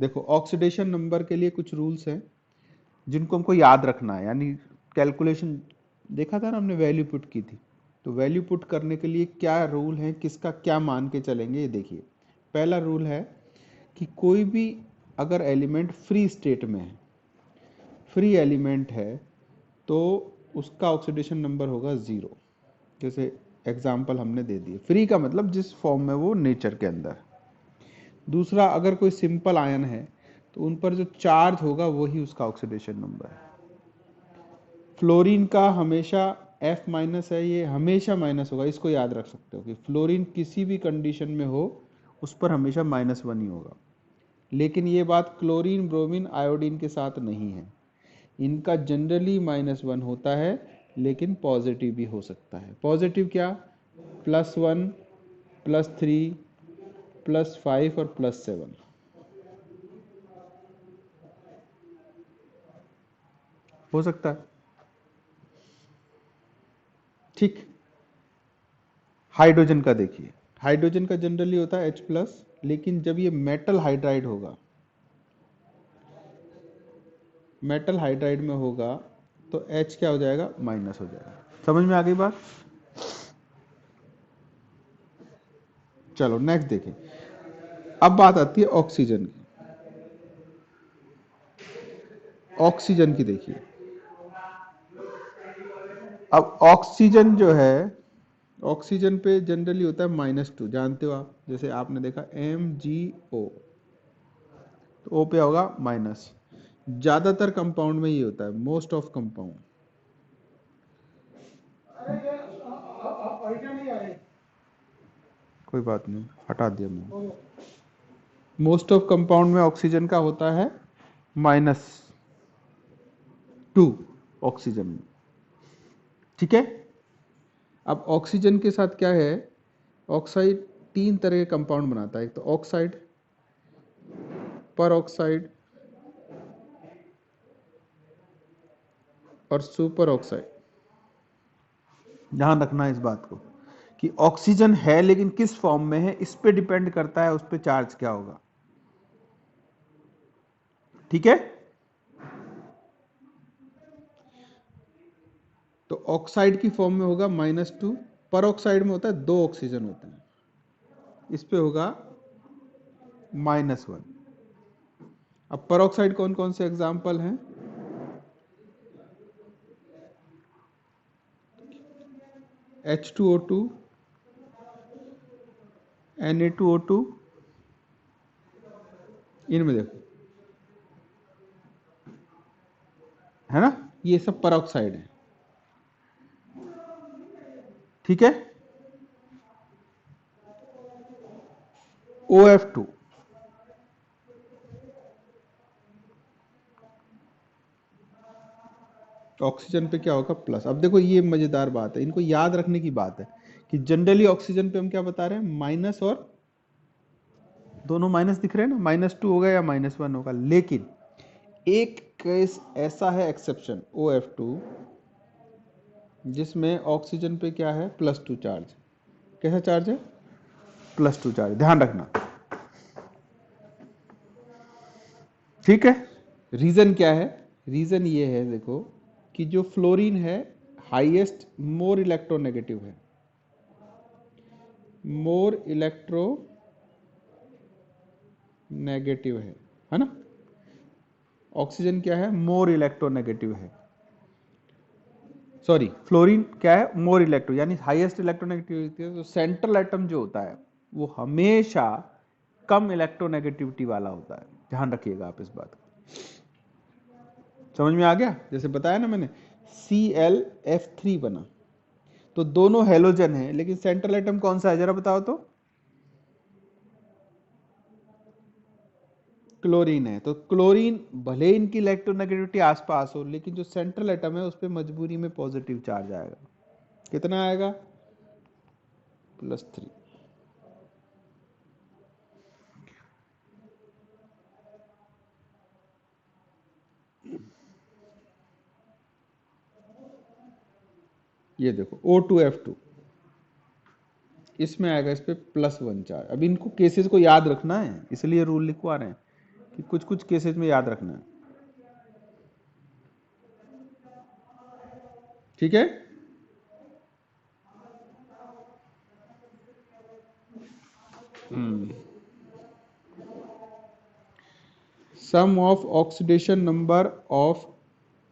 देखो oxidation number के लिए कुछ रूल्स हैं जिनको हमको याद रखना है, यानी कैलकुलेशन देखा था ना हमने, वैल्यू पुट की थी, तो वैल्यू पुट करने के लिए क्या रूल है, किसका क्या मान के चलेंगे, ये देखिए। पहला रूल है कि कोई भी अगर एलिमेंट फ्री स्टेट में है, फ्री एलिमेंट है, तो उसका ऑक्सीडेशन नंबर होगा ज़ीरो। जैसे एग्जाम्पल हमने दे दिए, फ्री का मतलब जिस फॉर्म में वो नेचर के अंदर। दूसरा, अगर कोई सिंपल आयन है तो उन पर जो चार्ज होगा वही उसका ऑक्सीडेशन नंबर है। फ्लोरीन का हमेशा F माइनस है, ये हमेशा माइनस होगा, इसको याद रख सकते हो कि फ्लोरीन किसी भी कंडीशन में हो उस पर हमेशा -1 ही होगा। लेकिन ये बात क्लोरीन, ब्रोमीन, आयोडीन के साथ नहीं है। इनका जनरली -1 होता है, लेकिन पॉजिटिव भी हो सकता है। पॉजिटिव क्या? +1, +3, +5 और +7 हो सकता है। ठीक। हाइड्रोजन का देखिए, हाइड्रोजन का जनरली होता है H+, लेकिन जब ये मेटल हाइड्राइड होगा, मेटल हाइड्राइड में होगा तो H क्या हो जाएगा? माइनस हो जाएगा। समझ में आ गई बात? चलो नेक्स्ट देखें। अब बात आती है ऑक्सीजन की। ऑक्सीजन की देखिए, अब ऑक्सीजन जो है, ऑक्सीजन पे जनरली होता है -2, जानते हो आप, जैसे आपने देखा MgO, तो O पे होगा माइनस। ज्यादातर कंपाउंड में ये होता है, मोस्ट ऑफ कंपाउंड। कोई बात नहीं, हटा दिया मैंने। मोस्ट ऑफ कंपाउंड में ऑक्सीजन का होता है -2 ऑक्सीजन में। ठीक है। अब ऑक्सीजन के साथ क्या है, ऑक्साइड 3 तरह के कंपाउंड बनाता है। एक तो ऑक्साइड, पर ऑक्साइड और सुपर ऑक्साइड। ध्यान रखना इस बात को कि ऑक्सीजन है लेकिन किस फॉर्म में है, इस पे डिपेंड करता है उस पे चार्ज क्या होगा। ठीक है। तो ऑक्साइड की फॉर्म में होगा -2, पर ऑक्साइड में होता है 2 ऑक्सीजन होते हैं, इस पे होगा -1। अब पर ऑक्साइड कौन कौन से एग्जाम्पल हैं? H2O2, Na2O2, इनमें देखो, है ना, ये सब पर ऑक्साइड है। ठीक है। OF2, ऑक्सीजन पे क्या होगा? प्लस। अब देखो ये मजेदार बात है, इनको याद रखने की बात है कि जनरली ऑक्सीजन पे हम क्या बता रहे हैं, माइनस, और दोनों माइनस दिख रहे हैं ना, -2 होगा या -1 होगा। लेकिन एक केस ऐसा है एक्सेप्शन, OF2, जिसमें ऑक्सीजन पे क्या है? +2 चार्ज। कैसा चार्ज है? +2 चार्ज। ध्यान रखना। ठीक है। रीजन क्या है? रीजन ये है, देखो, कि जो फ्लोरीन है हाईएस्ट मोर इलेक्ट्रोनेगेटिव है, मोर इलेक्ट्रो नेगेटिव है ना। ऑक्सीजन क्या है? मोर इलेक्ट्रोनेगेटिव है। सॉरी, फ्लोरीन क्या है? मोर इलेक्ट्रो, यानी हाईएस्ट इलेक्ट्रोनेगेटिविटी है। तो सेंट्रल एटम जो होता है वो हमेशा कम इलेक्ट्रोनेगेटिविटी वाला होता है। ध्यान रखिएगा आप इस बात को। समझ में आ गया? जैसे बताया ना मैंने, ClF3 बना, तो दोनों हेलोजन है, लेकिन सेंट्रल एटम कौन सा है जरा बताओ तो? क्लोरीन है। तो क्लोरीन भले इनकी इलेक्ट्रोनेगेटिविटी आसपास हो, लेकिन जो सेंट्रल एटम है उस पर मजबूरी में पॉजिटिव चार्ज आएगा। कितना आएगा? +3। ये देखो O2F2, इसमें आएगा इस पे +1 चार्ज। अब इनको केसेस को याद रखना है, इसलिए रूल लिखवा रहे हैं कि कुछ कुछ केसेस में याद रखना है। ठीक है, sum of oxidation number of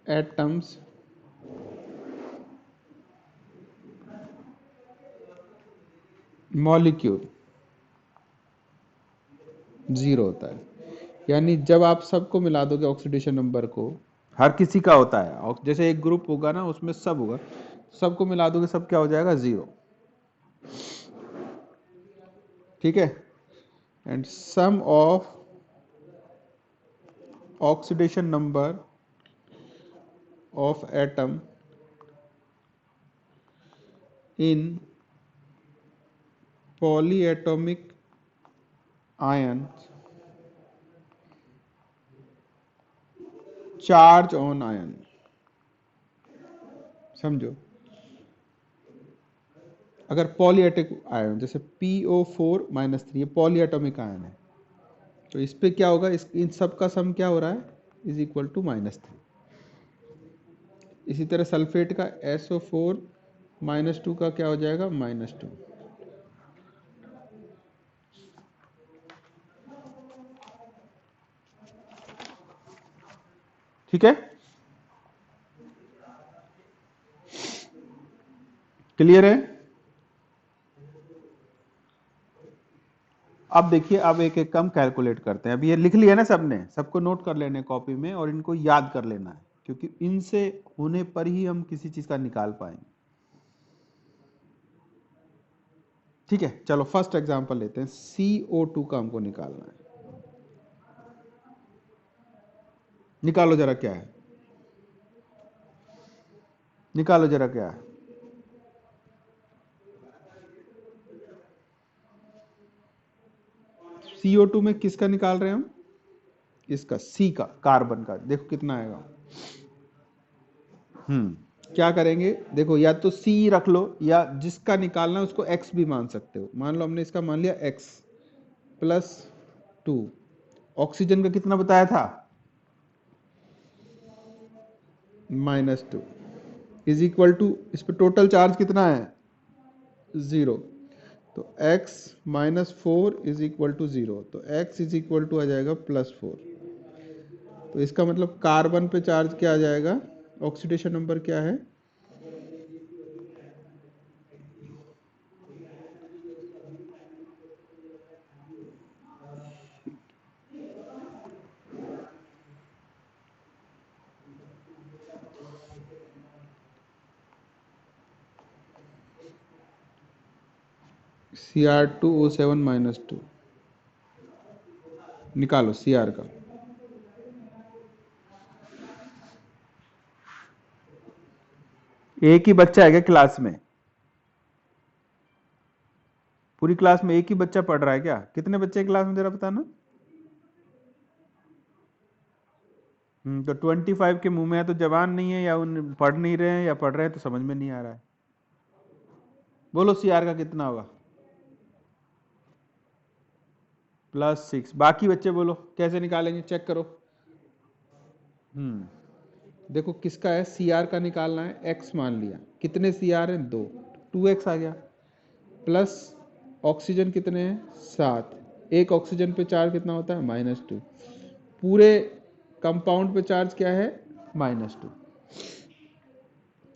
atoms molecule 0 होता है। यानी जब आप सबको मिला दोगे ऑक्सीडेशन नंबर को, हर किसी का होता है, और जैसे एक ग्रुप होगा ना उसमें सब होगा, सबको मिला दोगे सब क्या हो जाएगा 0। ठीक है, and sum of oxidation number of atom in polyatomic ions charge on ion। समझो, अगर पॉलीएटॉमिक आयन जैसे PO4-3 ये पॉलीएटॉमिक आयन है, तो इस पे क्या होगा, इन सब का सम क्या हो रहा है, इज इक्वल टू -3। इसी तरह सल्फेट का SO4-2 का क्या हो जाएगा, -2। ठीक है, क्लियर है। अब देखिए, अब एक एक कम कैलकुलेट करते हैं। अब ये लिख लिया ना सबने, सबको नोट कर लेने कॉपी में और इनको याद कर लेना है, क्योंकि इनसे होने पर ही हम किसी चीज का निकाल पाएंगे। ठीक है, चलो फर्स्ट एग्जांपल लेते हैं। CO2 का हमको निकालना है। निकालो जरा क्या है, निकालो जरा क्या है। CO2 में किसका निकाल रहे हैं हम, इसका C का, कार्बन का। देखो कितना आएगा। क्या करेंगे, देखो या तो C रख लो, या जिसका निकालना है उसको X भी मान सकते हो। मान लो हमने इसका मान लिया X +2। ऑक्सीजन का कितना बताया था, -2 इज इक्वल टू, इस पर टोटल चार्ज कितना है, 0। तो x -4 इज इक्वल टू 0, तो x इज इक्वल टू आ जाएगा +4। तो इसका मतलब कार्बन पे चार्ज क्या आ जाएगा, ऑक्सीडेशन नंबर क्या है, Cr2O7-2। निकालो Cr का। एक ही बच्चा है क्या क्लास में, पूरी क्लास में एक ही बच्चा पढ़ रहा है क्या, कितने बच्चे क्लास में जरा बताना। तो 25 के मुंह में है तो जवान नहीं है, या उन पढ़ नहीं रहे हैं, या पढ़ रहे हैं तो समझ में नहीं आ रहा है। बोलो Cr का कितना होगा, +6। बाकी बच्चे बोलो कैसे निकालेंगे, चेक करो। देखो किसका है, Cr का निकालना है, x मान लिया, कितने Cr हैं, 2, 2x आ गया, प्लस ऑक्सीजन कितने हैं, 7। एक ऑक्सीजन पे चार्ज कितना होता है, -2। पूरे कंपाउंड पे चार्ज क्या है, -2।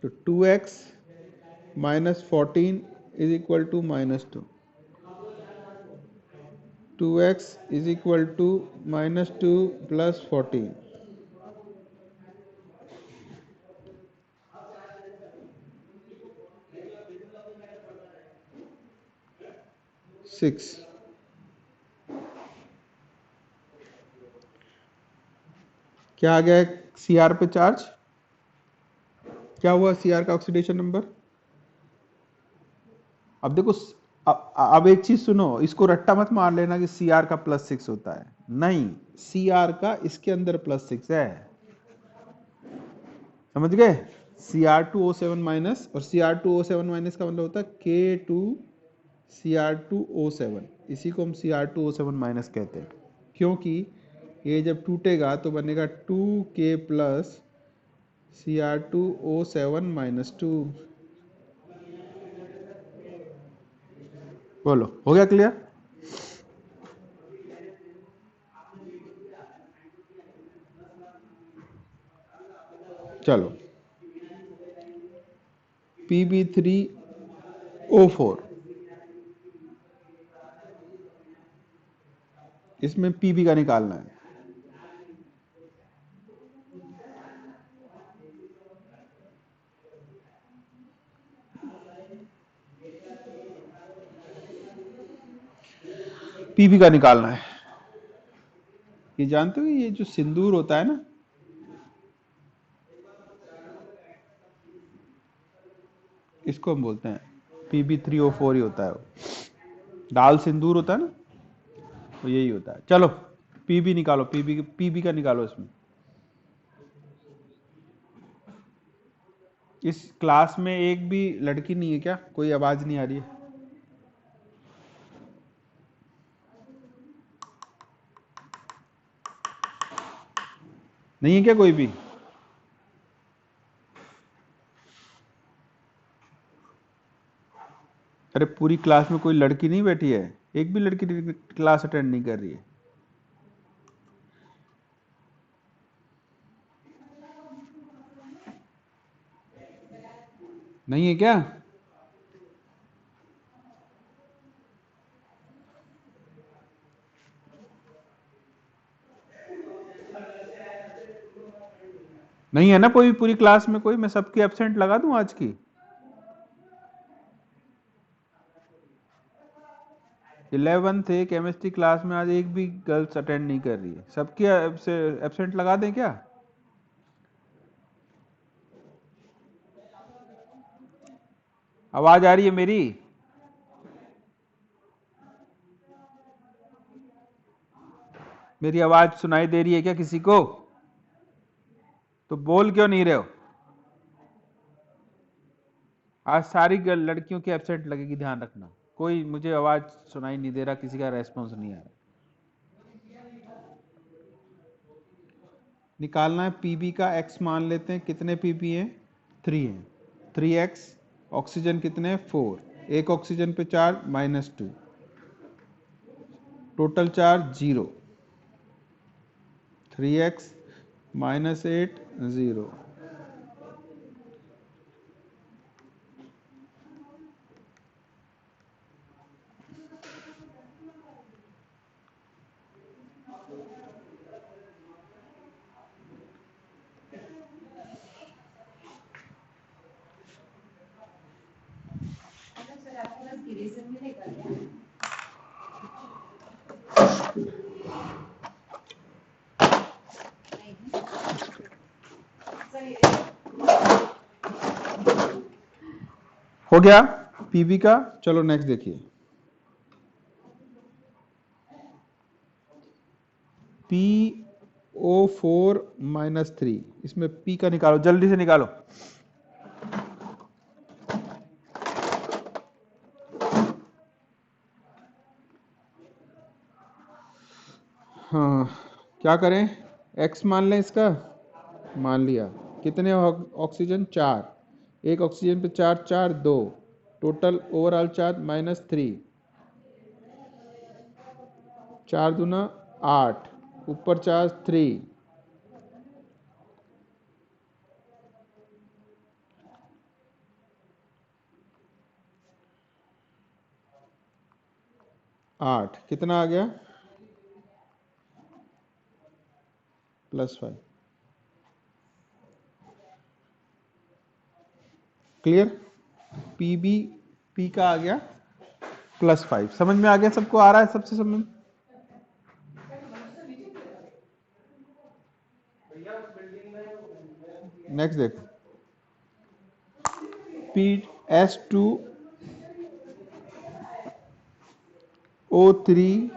तो 2x -14 is equal to -2। 2x is equal to -2 + 14। 6। क्या आ गया Cr पे चार्ज, क्या हुआ Cr का ऑक्सीडेशन नंबर। अब देखो, अब एक चीज सुनो, इसको रट्टा मत मार लेना कि Cr का +6 होता है, नहीं, Cr का इसके अंदर +6 है, समझ गए। Cr2O7- और Cr2O7- का मतलब होता है K2Cr2O7, इसी को हम Cr2O7- कहते हैं, क्योंकि ये जब टूटेगा तो बनेगा 2K प्लस Cr2O7 -2। बोलो, हो गया क्लियर? चलो, Pb3O4, इसमें Pb का निकालना है। Pb का निकालना है। ये जानते हो ये जो सिंदूर होता है ना, इसको हम बोलते हैं Pb3O4 ही होता है वो। दाल सिंदूर होता है ना, तो यही होता है। चलो Pb निकालो, Pb का निकालो। इसमें इस क्लास में एक भी लड़की नहीं है क्या? कोई आवाज नहीं आ रही है? नहीं है क्या कोई भी? अरे पूरी क्लास में कोई लड़की नहीं बैठी है? एक भी लड़की क्लास अटेंड नहीं कर रही है? नहीं है क्या? नहीं है ना कोई पूरी क्लास में? कोई मैं सबकी एब्सेंट लगा दूं आज की? 11 थे केमिस्ट्री क्लास में, आज एक भी गर्ल्स अटेंड नहीं कर रही है। सबकी एब्सेंट लगा दें क्या? आवाज आ रही है मेरी? मेरी आवाज सुनाई दे रही है क्या किसी को? तो बोल क्यों नहीं रहे हो? आज सारी लड़कियों की एब्सेंट लगेगी, ध्यान रखना। कोई मुझे आवाज सुनाई नहीं दे रहा, किसी का रेस्पॉन्स नहीं आ रहा। निकालना है पीबी का। एक्स मान लेते हैं। कितने पीबी हैं? 3 हैं। 3x। ऑक्सीजन कितने हैं? 4। एक ऑक्सीजन पे चार्ज -2, टोटल चार्ज 0। 3x -8 0। हो गया पीबी का। चलो नेक्स्ट देखिए। PO4 -3, इसमें P का निकालो, जल्दी से निकालो। हाँ, क्या करें? X मान लें इसका। मान लिया। कितने ऑक्सीजन? 4। एक ऑक्सीजन पे चार्ज 4 2, टोटल ओवरऑल चार्ज -3। 4 दूना 8, ऊपर चार्ज 3। आठ कितना आ गया? +5। क्लियर? पीबी पी का आ गया +5। समझ में आ गया? सबको आ रहा है? सबसे समझ? नेक्स्ट देखो। PS2O3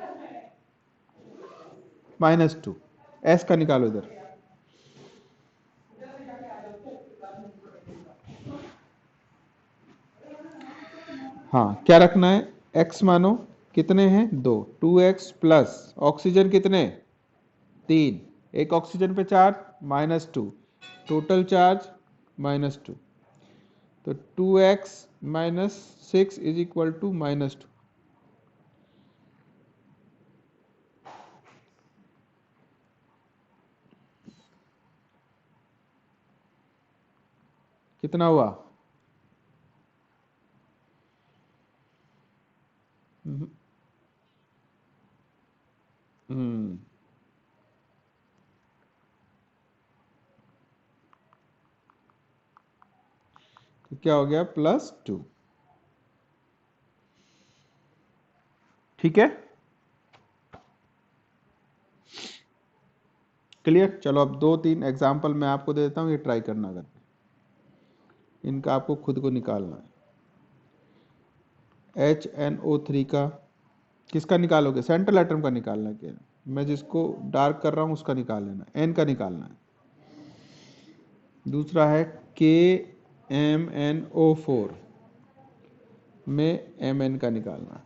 -2। S का निकालो इधर। हाँ, क्या रखना है? X मानो। कितने हैं? 2। 2x प्लस ऑक्सीजन कितने? 3, एक ऑक्सीजन पे चार्ज -2, टोटल चार्ज -2, तो 2x - 6 इज इक्वल टू -2। कितना हुआ? हम्म हम्म, तो क्या हो गया? +2। ठीक है, क्लियर। चलो अब 2-3 एग्जाम्पल मैं आपको दे देता हूँ, ये ट्राई करना। अगर इनका आपको खुद को निकालना है, HNO3 का किसका निकालोगे? सेंट्रल एटम का निकालना है। मैं जिसको डार्क कर रहा हूँ उसका निकाल लेना, N का निकालना है। दूसरा है KMNO4 में Mn का निकालना है,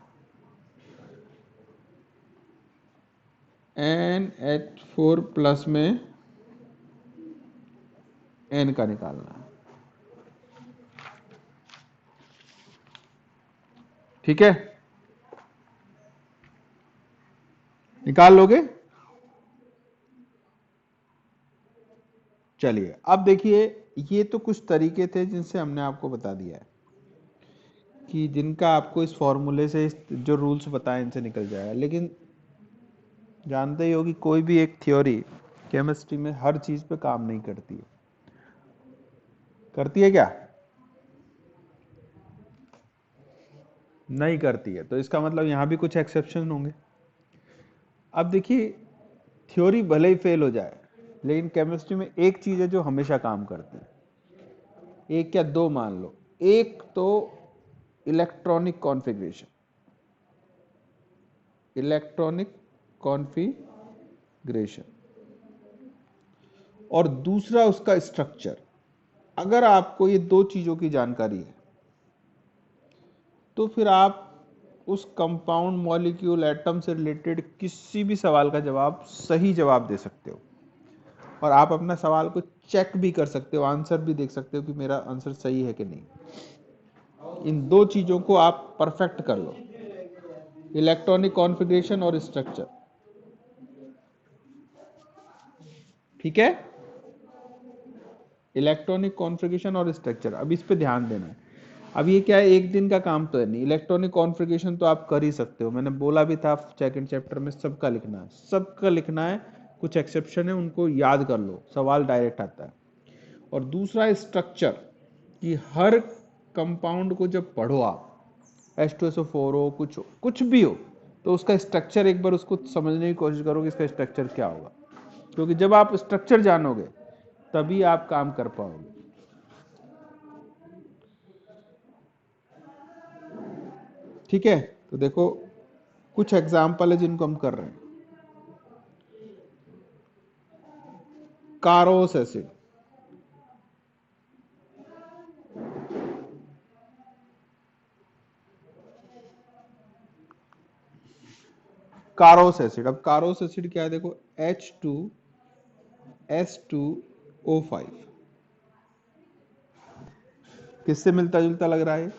NH4 प्लस में N का निकालना है। ठीक है, निकाल लोगे? चलिए अब देखिए, ये तो कुछ तरीके थे जिनसे हमने आपको बता दिया है कि जिनका आपको इस फॉर्मूले से जो रूल्स बताए इनसे निकल जाएगा। लेकिन जानते ही हो कि कोई भी एक थ्योरी केमिस्ट्री में हर चीज पे काम नहीं करती है। करती है क्या? नहीं करती है। तो इसका मतलब यहां भी कुछ एक्सेप्शन होंगे। अब देखिए, थ्योरी भले ही फेल हो जाए, लेकिन केमिस्ट्री में एक चीज है जो हमेशा काम करती है। एक या दो मान लो। एक तो इलेक्ट्रॉनिक कॉन्फ़िगरेशन, इलेक्ट्रॉनिक कॉन्फ़िगरेशन, और दूसरा उसका स्ट्रक्चर। अगर आपको ये दो चीजों की जानकारी है तो फिर आप उस कंपाउंड, मॉलिक्यूल, एटम से रिलेटेड किसी भी सवाल का जवाब सही जवाब दे सकते हो। और आप अपना सवाल को चेक भी कर सकते हो, आंसर भी देख सकते हो कि मेरा आंसर सही है कि नहीं। इन दो चीजों को आप परफेक्ट कर लो, इलेक्ट्रॉनिक कॉन्फ़िगरेशन और स्ट्रक्चर। ठीक है, इलेक्ट्रॉनिक कॉन्फ़िगरेशन और स्ट्रक्चर। अब इस पे ध्यान देना है। अब ये क्या है, एक दिन का काम तो है नहीं। इलेक्ट्रॉनिक कॉन्फ़िगरेशन तो आप कर ही सकते हो, मैंने बोला भी था सेकंड चैप्टर में सबका लिखना है, सबका लिखना है। कुछ एक्सेप्शन है, उनको याद कर लो, सवाल डायरेक्ट आता है। और दूसरा स्ट्रक्चर, कि हर कंपाउंड को जब पढ़ो आप, H2SO4 हो, कुछ भी हो, तो उसका स्ट्रक्चर एक बार उसको समझने की कोशिश करो कि इसका स्ट्रक्चर क्या होगा। क्योंकि जब आप स्ट्रक्चर जानोगे तभी आप काम कर पाओगे। ठीक है, तो देखो कुछ एग्जाम्पल है जिनको हम कर रहे हैं। कारोस एसिड, कारोस एसिड। अब कारोस एसिड क्या है, देखो H2S2O5 किससे मिलता जुलता लग रहा है?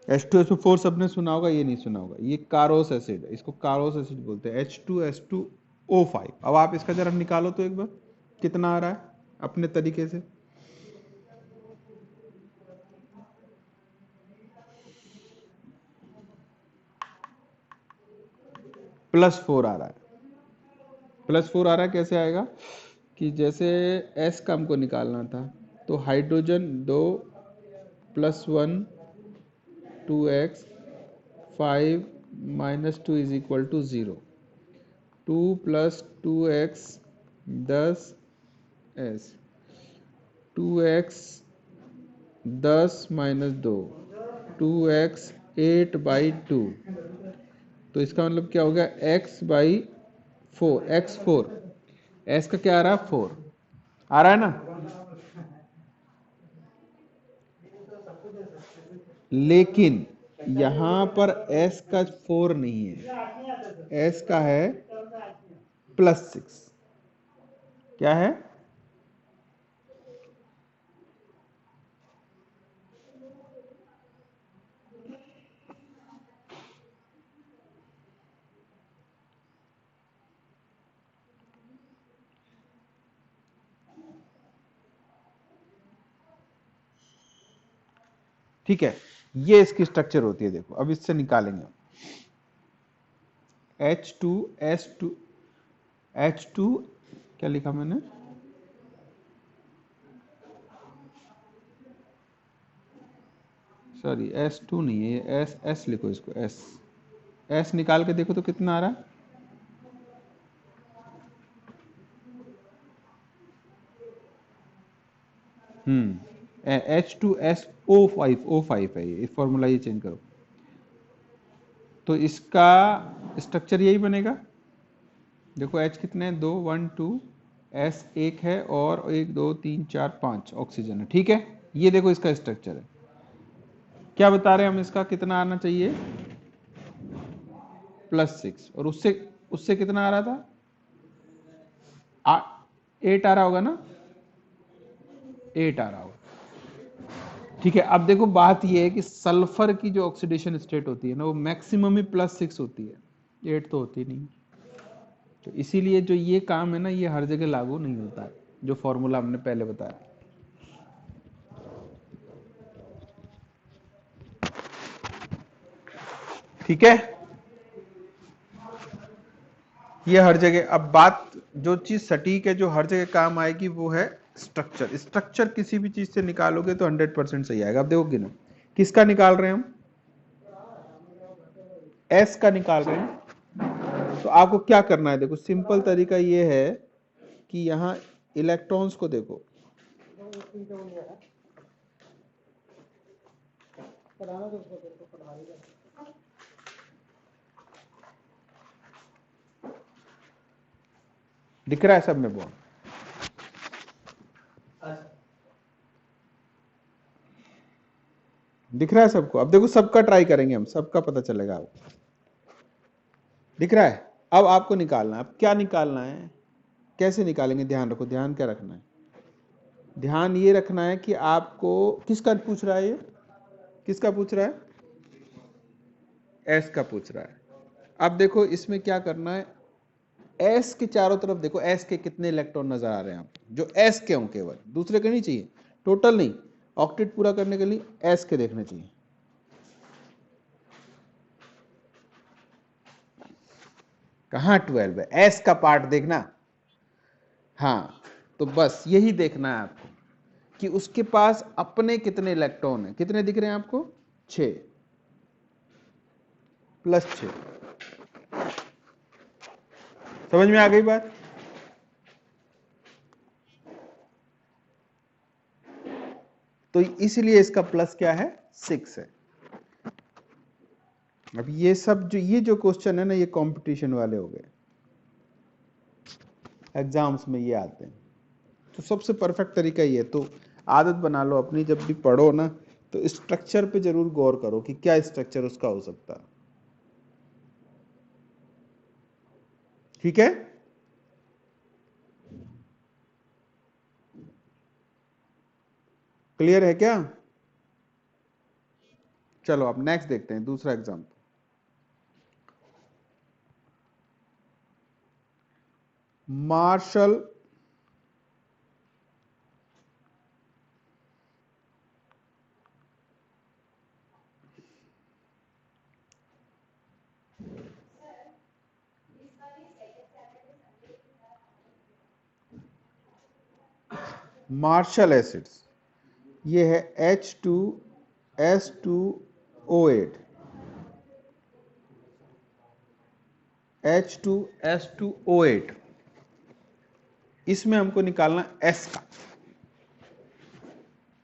H2SO4 सबने सुना होगा, ये नहीं सुना होगा। ये कारोस एसिड है, इसको कारोस एसिड बोलते हैं, H2S2O5। अब आप इसका जरा निकालो तो एक बार, कितना आ रहा है अपने तरीके से। +4 आ रहा है। +4 आ रहा है, कैसे आएगा कि जैसे S का हमको निकालना था, तो hydrogen 2 +1 2x 5 -2 is equal to 0, 2 + 2x 10 S, 2x 10 - 2 2x 8/2। तो इसका मतलब क्या हो गया, x/4, x4। s का क्या आ रहा है, 4 आ रहा है ना। लेकिन यहाँ पर s का 4 नहीं है, s का है +6। क्या है? ठीक है, ये इसकी स्ट्रक्चर होती है। देखो अब इससे निकालेंगे H2S2 H2, क्या लिखा मैंने? सॉरी, S2 नहीं है ये, S लिखो इसको, S निकाल के देखो तो कितना आ रहा है? H2SO5 है ये फॉर्मूला, ये चेंज करो तो इसका स्ट्रक्चर यही बनेगा। देखो H कितने हैं? 2 1 2, S एक है और 1 2 3 4 5 ऑक्सीजन है। ठीक है, ये देखो इसका स्ट्रक्चर है। क्या बता रहे हैं हम, इसका कितना आना चाहिए? +6। और उससे उससे कितना आ रहा था? 8 आ रहा होगा ना? 8 आ रहा होगा। ठीक है, अब देखो बात ये है कि सल्फर की जो ऑक्सीडेशन स्टेट होती है ना, वो मैक्सिमम ही +6 होती है, 8 तो होती नहीं। तो इसीलिए जो ये काम है ना, ये हर जगह लागू नहीं होता है, जो फॉर्मूला हमने पहले बताया। ठीक है, ये हर जगह। अब बात, जो चीज सटीक है, जो हर जगह काम आएगी, वो है स्ट्रक्चर। स्ट्रक्चर किसी भी चीज से निकालोगे तो 100% सही आएगा। अब देखोगे ना, किसका निकाल रहे हैं हम? एस का निकाल रहे हैं। तो आपको क्या करना है, देखो सिंपल तरीका ये है कि यहाँ इलेक्ट्रॉन्स को देखो, दिख रहा है सब में बॉन्ड? दिख रहा है सबको? अब देखो सबका ट्राई करेंगे हम, सबका पता चलेगा आपको। दिख रहा है? अब आपको निकालना है। अब क्या निकालना है, कैसे निकालेंगे? ध्यान रखो, ध्यान क्या रखना है? ध्यान ये रखना है कि आपको, किसका पूछ रहा है ये? किसका पूछ रहा है? एस का पूछ रहा है। अब देखो इसमें क्या करना है, एस के चारों तरफ देखो, एस के कितने इलेक्ट्रॉन नजर आ रहे हैं आपको, जो एस के हों, केवल दूसरे के नहीं चाहिए, टोटल नहीं। ऑक्टेट पूरा करने के लिए एस के देखने चाहिए। कहाँ 12 है? एस का पार्ट देखना। हाँ, तो बस यही देखना है आपको कि उसके पास अपने कितने इलेक्ट्रॉन हैं। कितने दिख रहे हैं आपको? 6 +6। समझ में आ गई बात? तो इसलिए इसका प्लस क्या है? 6 है। अब ये सब जो क्वेश्चन है ना, ये कंपटीशन वाले हो गए, एग्जाम्स में ये आते हैं। तो सबसे परफेक्ट तरीका ये है। तो आदत बना लो अपनी, जब भी पढ़ो ना, तो स्ट्रक्चर पे जरूर गौर करो कि क्या स्ट्रक्चर उसका हो सकता है। ठीक है, क्लियर है क्या? चलो अब नेक्स्ट देखते हैं, दूसरा एग्जाम्पल। मार्शल मार्शल एसिड्स, ये है H2S2O8, H2S2O8। इसमें हमको निकालना S का,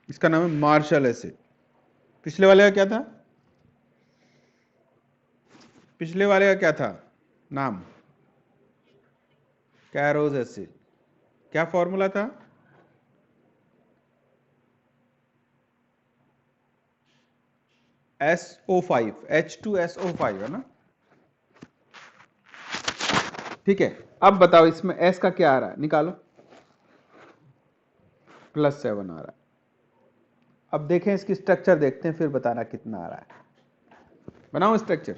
इसका नाम है मार्शल एसिड। पिछले वाले का क्या था? पिछले वाले का क्या था नाम? कैरोज एसिड। क्या फॉर्मूला था? SO5 H2SO5 है ना, ठीक है। अब बताओ इसमें S का क्या आ रहा है, निकालो। +7 आ रहा है। अब देखें इसकी स्ट्रक्चर देखते हैं, फिर बताना कितना आ रहा है। बनाओ स्ट्रक्चर।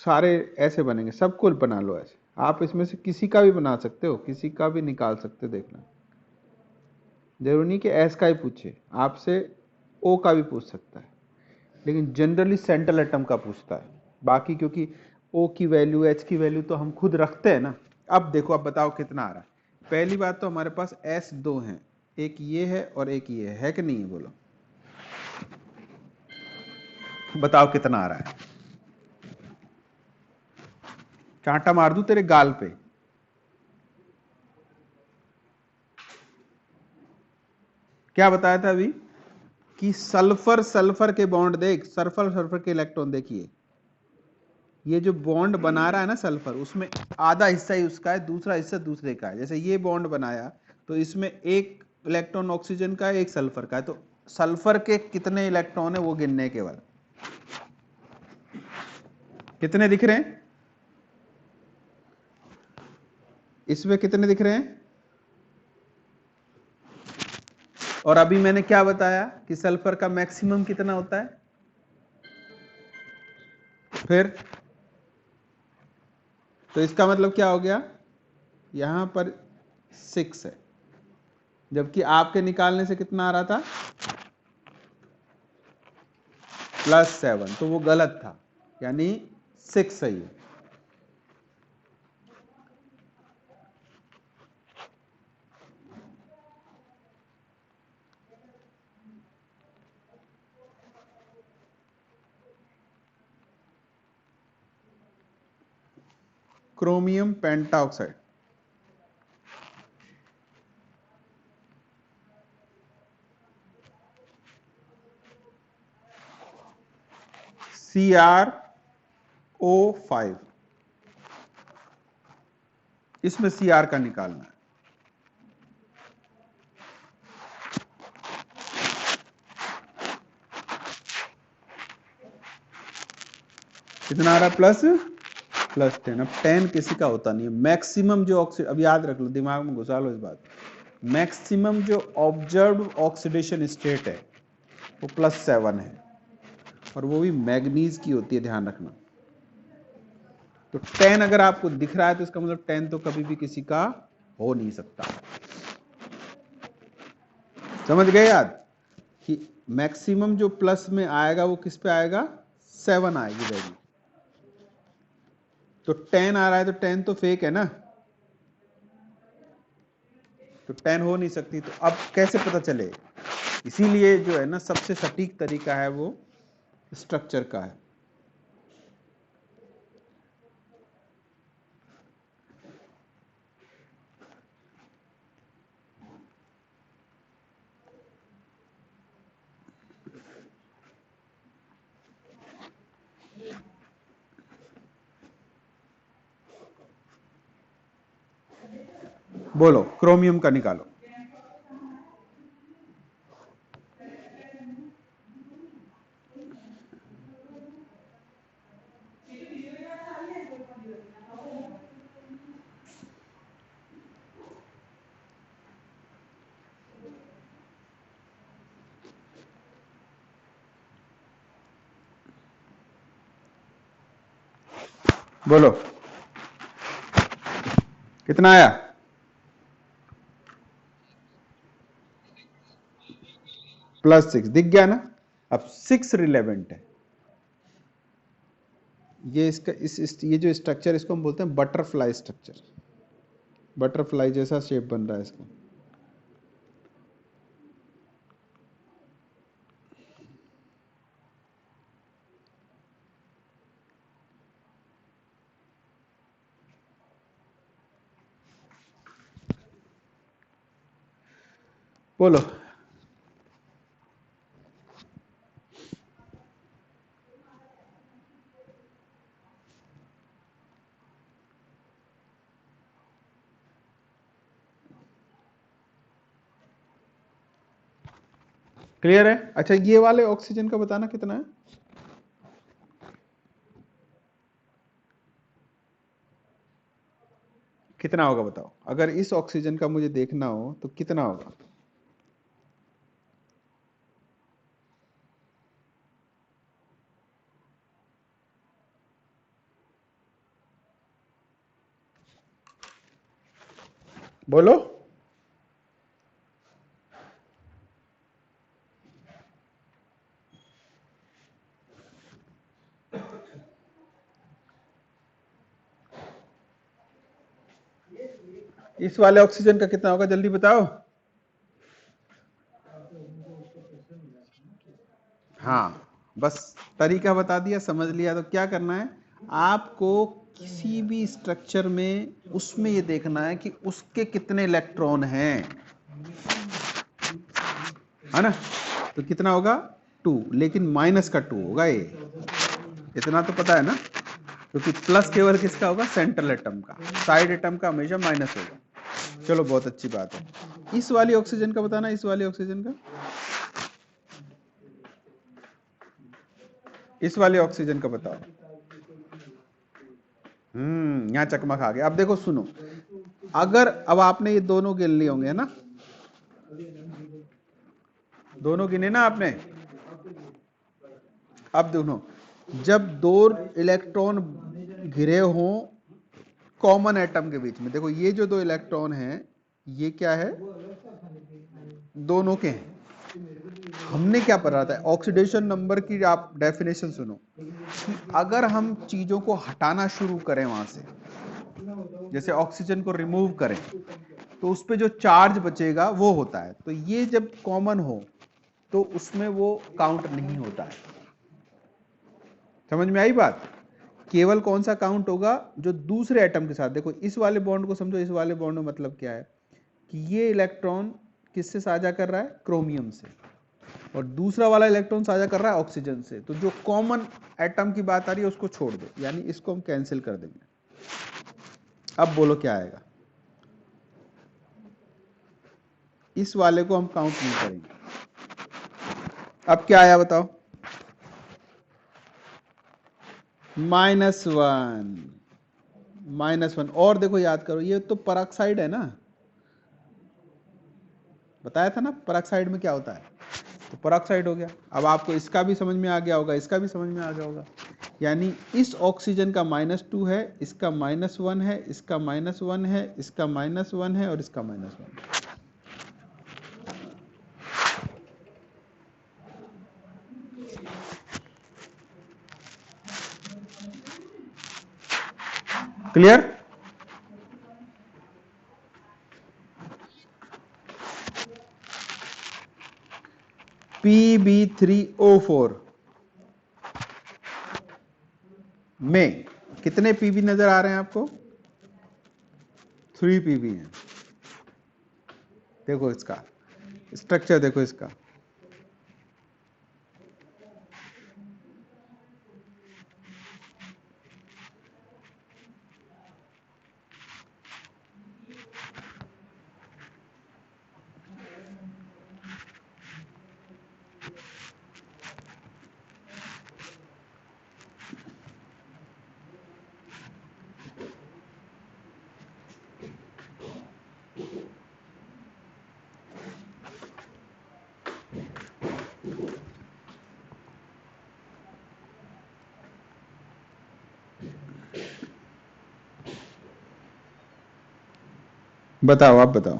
सारे ऐसे बनेंगे, सबको बना लो ऐसे। आप इसमें से किसी का भी बना सकते हो, किसी का भी निकाल सकते हो, देखना। जरूरी नहीं कि एस का ही पूछे, आपसे ओ का भी पूछ सकता है, लेकिन जनरली सेंट्रल एटम का पूछता है। बाकी क्योंकि ओ की वैल्यू एच की वैल्यू तो हम खुद रखते हैं ना। अब देखो, अब बताओ कितना आ रहा है। पहली बात तो हमारे पास एस दो हैं, एक ये है और एक ये है कि नहीं है, बोलो बताओ कितना आ रहा है। कांटा मार दूं तेरे गाल पे। क्या बताया था अभी कि सल्फर सल्फर के बॉन्ड देख, सल्फर सल्फर के इलेक्ट्रॉन देखिए, ये जो बॉन्ड बना रहा है ना सल्फर, उसमें आधा हिस्सा ही उसका है, दूसरा हिस्सा दूसरे का है। जैसे ये बॉन्ड बनाया तो इसमें एक इलेक्ट्रॉन ऑक्सीजन का है, एक सल्फर का है, तो सल्फर के कितने इलेक्ट्रॉन है वो गिनने केवल। कितने दिख रहे हैं इसमें, कितने दिख रहे हैं। और अभी मैंने क्या बताया कि सल्फर का मैक्सिमम कितना होता है, फिर तो इसका मतलब क्या हो गया, यहां पर 6 है, जबकि आपके निकालने से कितना आ रहा था, +7, तो वो गलत था, यानी 6 सही है। क्रोमियम पेंटाऑक्साइड, CrO5, इसमें Cr का निकालना है। कितना आ रहा है, +10। अब 10 किसी का होता नहीं है। मैक्सिमम जो ऑक्सीडेशन, अब याद रख लो, दिमाग में घुसा लो इस बात, मैक्सिमम जो ऑब्जर्व ऑक्सीडेशन स्टेट है वो +7 है, और वो भी मैग्नीज की होती है, ध्यान रखना। तो 10 अगर आपको दिख रहा है तो इसका मतलब 10 तो कभी भी किसी का हो नहीं सकता। समझ गए याद कि मैक्सिमम जो प्लस में आएगा वो किस पे आएगा, 7 आएगी वैल्यू। तो 10 आ रहा है तो 10 तो फेक है ना, तो 10 हो नहीं सकती। तो अब कैसे पता चले, इसीलिए जो है ना सबसे सटीक तरीका है वो स्ट्रक्चर का है। बोलो क्रोमियम का निकालो। बोलो कितना आया, +6 दिख गया ना। अब 6 रिलेवेंट है। ये इसका ये जो स्ट्रक्चर, इसको हम बोलते हैं बटरफ्लाई स्ट्रक्चर। बटरफ्लाई जैसा शेप बन रहा है इसका। बोलो। क्लियर है? अच्छा, ये वाले ऑक्सीजन का बताना कितना है? कितना होगा बताओ, अगर इस ऑक्सीजन का मुझे देखना हो तो कितना होगा? बोलो। इस वाले ऑक्सीजन का कितना होगा, जल्दी बताओ। हाँ, बस तरीका बता दिया, समझ लिया। तो क्या करना है आपको, किसी भी स्ट्रक्चर में उसमें ये देखना है कि उसके कितने इलेक्ट्रॉन हैं, है ना? तो कितना होगा? 2, लेकिन माइनस का 2 होगा ये, इतना तो पता है ना, क्योंकि प्लस केवल किसका होगा? सेंट्रल एटम का, साइड एटम का हमेशा माइनस होगा। चलो, बहुत अच्छी बात है। इस वाली ऑक्सीजन का बताना, इस वाली ऑक्सीजन का, इस वाले ऑक्सीजन का बताओ। यहाँ चकमक आ गया। अब देखो, सुनो, अगर अब आपने ये दोनों गिन लिए होंगे, है ना? दोनों गिने ना आपने? अब दोनों, जब दो इलेक्ट्रॉन घिरे हों कॉमन एटम के बीच में, देखो ये जो दो इलेक्ट्रॉन हैं ये क्या है? दोनों के हैं। हमने क्या पढ़ा था? ऑक्सीडेशन नंबर की आप डेफिनेशन सुनो, कि अगर हम चीजों को हटाना शुरू करें वहां से, जैसे ऑक्सीजन को रिमूव करें, तो उस पे जो चार्ज बचेगा वो होता है। तो ये जब कॉमन हो तो उसमें वो काउंट नहीं होता है। समझ में आई बात? केवल कौन सा काउंट होगा? जो दूसरे एटम के साथ, देखो इस वाले बॉन्ड को समझो, इस वाले बॉन्ड में मतलब क्या है कि ये इलेक्ट्रॉन किससे साझा कर रहा है? क्रोमियम से। और दूसरा वाला इलेक्ट्रॉन साझा कर रहा है ऑक्सीजन से। तो जो कॉमन एटम की बात आ रही है उसको छोड़ दो, यानी इसको हम कैंसिल कर देंगे। अब बोलो क्या आएगा? इस वाले को हम काउंट नहीं करेंगे। अब क्या आया बताओ? -1, -1। और देखो, याद करो, ये तो परऑक्साइड है ना, बताया था ना परऑक्साइड में क्या होता है, तो परऑक्साइड हो गया। अब आपको इसका भी समझ में आ गया होगा, इसका भी समझ में आ गया होगा। यानी इस ऑक्सीजन का -2 है, इसका -1 है, इसका -1 है, इसका -1 है, और इसका -1 है। क्लियर? Pb3O4 में कितने पीबी नजर आ रहे हैं आपको? 3 पीबी है। देखो इसका स्ट्रक्चर, देखो इसका, बताओ, आप बताओ।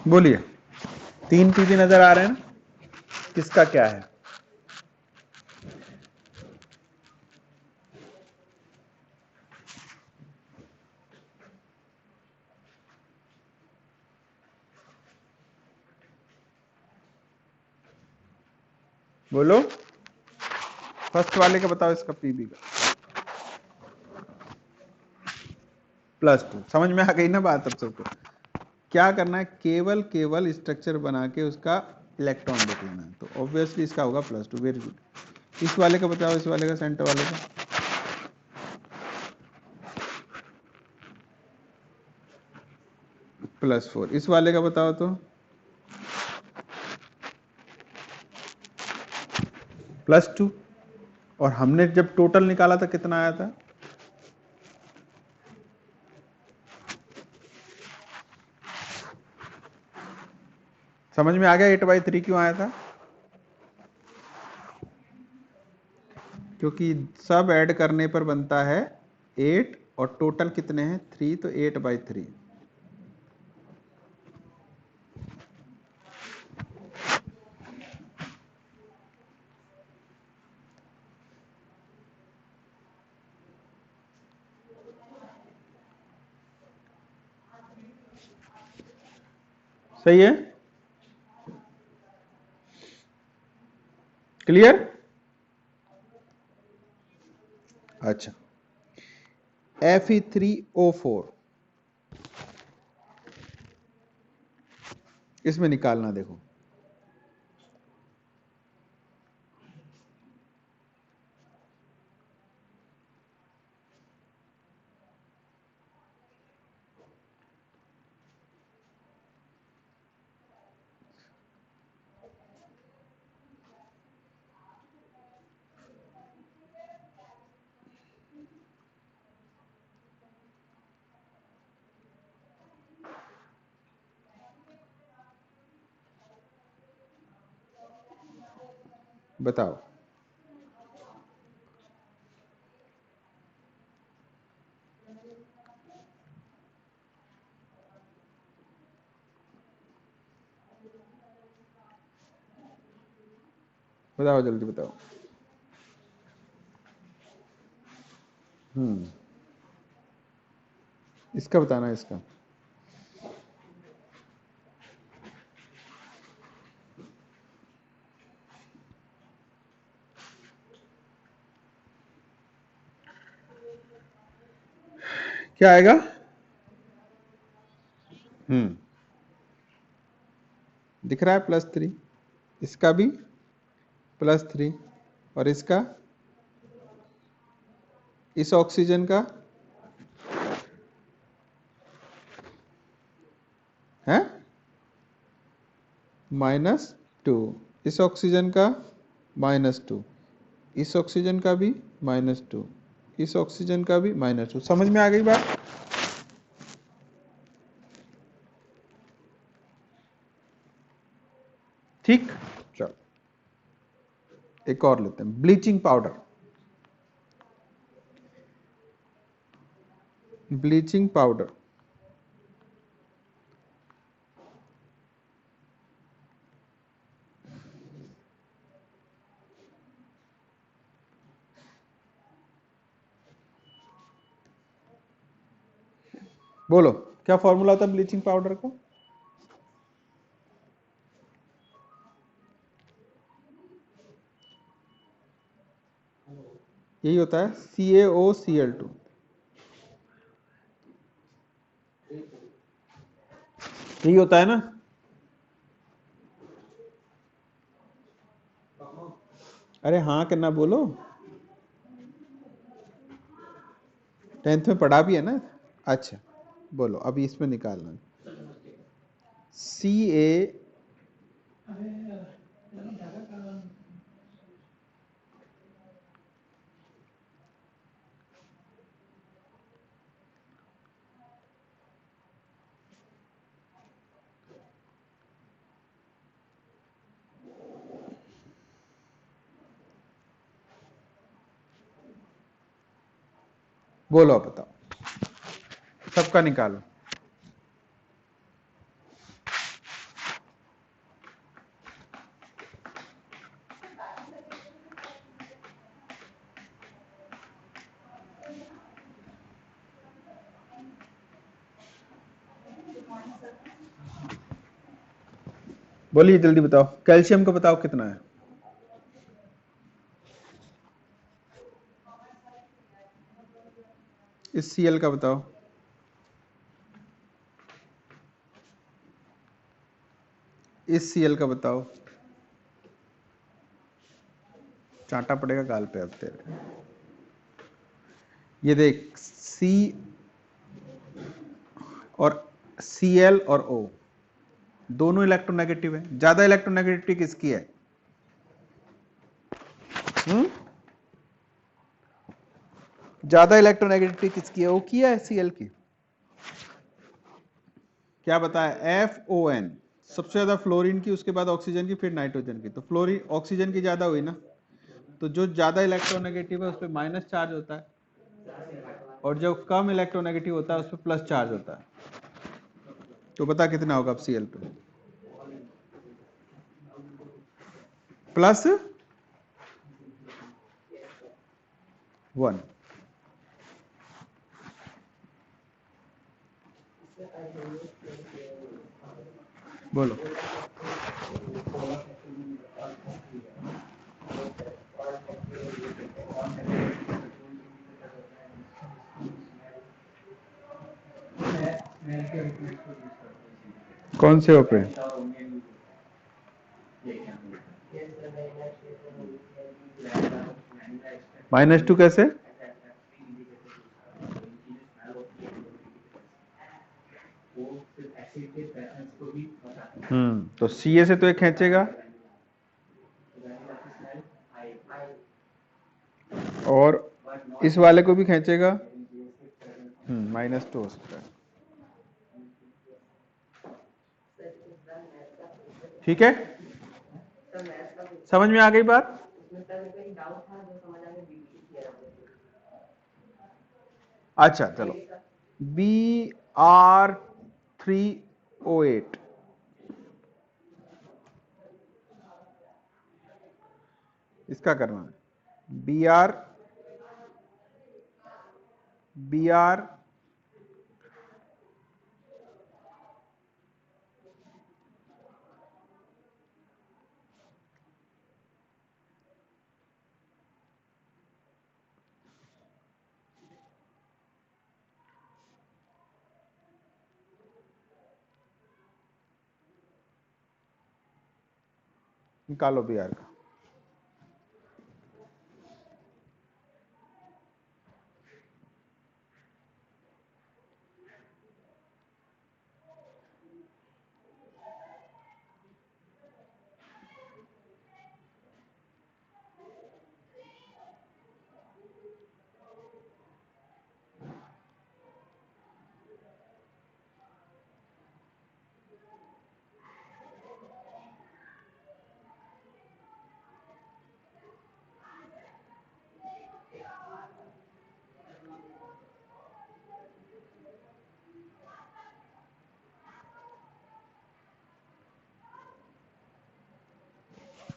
बोलिए, 3 पीवी नजर आ रहे हैं ना, किसका क्या है? बोलो, फर्स्ट वाले का बताओ, इसका पीबी का +2। समझ में आ गई ना बात अब सबको? क्या करना है, केवल केवल स्ट्रक्चर बना के उसका इलेक्ट्रॉन देख लेना है, तो ऑब्वियसली इसका होगा +2। Very good. इस वाले का बताओ, इस वाले का, सेंटर वाले का +4। इस वाले का बताओ तो +2। और हमने जब टोटल निकाला था कितना आया था? समझ में आ गया 8/3 क्यों आया था? क्योंकि सब ऐड करने पर बनता है 8, और टोटल कितने हैं 3, तो 8/3। सही है? क्लियर? अच्छा, Fe3O4 इसमें निकालना, देखो बताओ। बताओ, जल्दी बताओ। इसका बताना है, इसका क्या आएगा? दिख रहा है +3, इसका भी +3, और इसका, इस ऑक्सीजन का है -2, इस ऑक्सीजन का -2, इस ऑक्सीजन का भी -2, इस ऑक्सीजन का भी -2। समझ में आ गई बात? ठीक, चलो एक और लेते हैं, ब्लीचिंग पाउडर। ब्लीचिंग पाउडर बोलो, क्या फॉर्मूला था ब्लीचिंग पाउडर का? यही होता है, CaOCl2। यही होता है ना? अरे हाँ करना, बोलो। 10th में पढ़ा भी है ना? अच्छा, बोलो अभी इसमें निकालना। Ca, बोलो अब बताओ, सबका निकालो। बोलिए जल्दी बताओ, कैल्शियम का बताओ कितना है। इस Cl का बताओ। इस Cl का बताओ। चांटा पड़ेगा गाल पे अब तेरे। ये देख C और Cl और O दोनों इलेक्ट्रोनेगेटिव है। ज्यादा इलेक्ट्रोनेगेटिविटी किसकी है? ज्यादा इलेक्ट्रोनेगेटिविटी किसकी है? O की है Cl की? क्या बताया? FON सबसे ज्यादा फ्लोरीन की, उसके बाद ऑक्सीजन की, फिर नाइट्रोजन की। तो फ्लोरीन ऑक्सीजन की ज्यादा हुई ना, तो जो ज्यादा इलेक्ट्रोनेगेटिव है उस पर माइनस चार्ज होता है, और जो कम इलेक्ट्रोनेगेटिव होता है उस पर प्लस चार्ज होता है। तो बता कितना होगा अब Cl पे? +1। बोलो। कौन से पे? -2 कैसे? तो Ca से तो एक खींचेगा और इस वाले को भी खींचेगा। -2 हो सकता है। ठीक है, समझ में आ गई बात? अच्छा चलो, Br3O8 इसका करना है। Br निकालो Br का।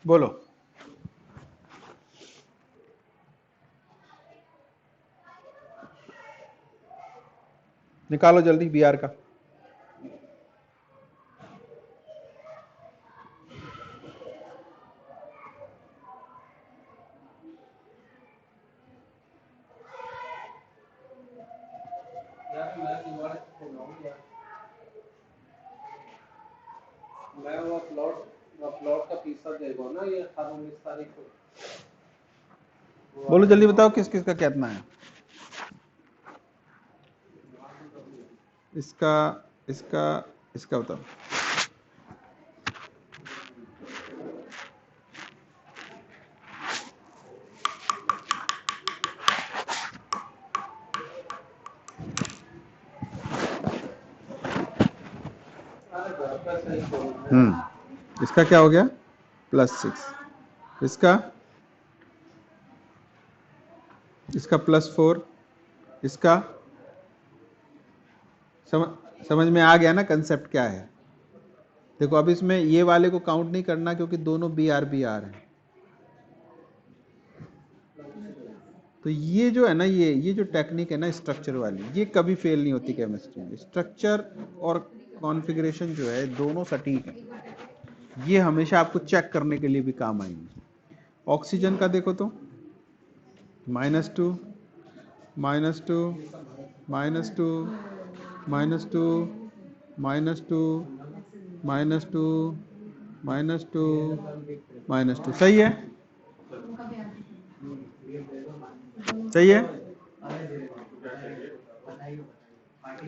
बोलो। निकालो जल्दी Br का। मैं वो प्लॉट का पीसा देगा ना ये 19 तारीख को। बोलो जल्दी बताओ किस किस का कितना है? इसका, इसका, इसका बताओ। इसका क्या हो गया? +6। इसका +4। इसका समझ में आ गया ना कंसेप्ट क्या है? देखो अब इसमें ये वाले को काउंट नहीं करना क्योंकि दोनों Br है। तो ये जो है ना, ये जो टेक्निक है ना स्ट्रक्चर वाली, ये कभी फेल नहीं होती केमिस्ट्री में। स्ट्रक्चर और कॉन्फ़िगरेशन जो है दोनों सटीक है, ये हमेशा आपको चेक करने के लिए भी काम आएंगे। ऑक्सीजन का देखो तो -2 -2 -2 -2 -2 -2 -2 सही है, सही है,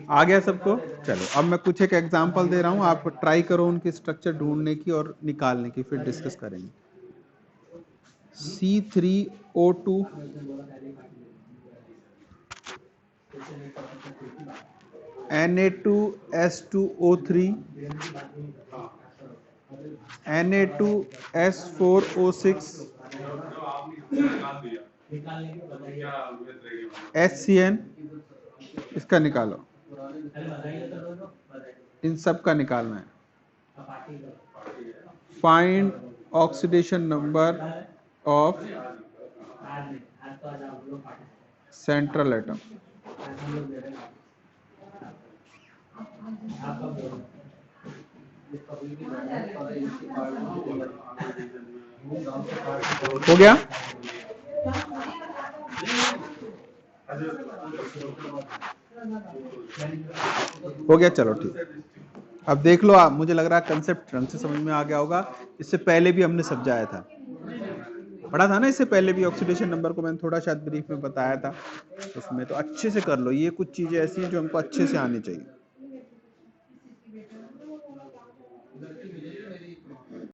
आ गया सबको। चलो अब मैं कुछ एक एग्जांपल दे रहा हूं, आप ट्राई करो उनकी स्ट्रक्चर ढूंढने की और निकालने की, फिर डिस्कस करेंगे। C3O2 Na2S2O3 Na2S4O6 HCN, इसका निकालो, इन सब का निकालना है। Find oxidation number of central atom. हो गया, हो गया, चलो ठीक। अब देख लो आप, मुझे लग रहा है कंसेप्ट ढंग से समझ में आ गया होगा। इससे पहले भी हमने समझाया था, पढ़ा था ना इससे पहले भी, ऑक्सीडेशन नंबर को मैंने थोड़ा शायद ब्रीफ में बताया था उसमें, तो अच्छे से कर लो। ये कुछ चीजें ऐसी हैं जो हमको अच्छे से आनी चाहिए।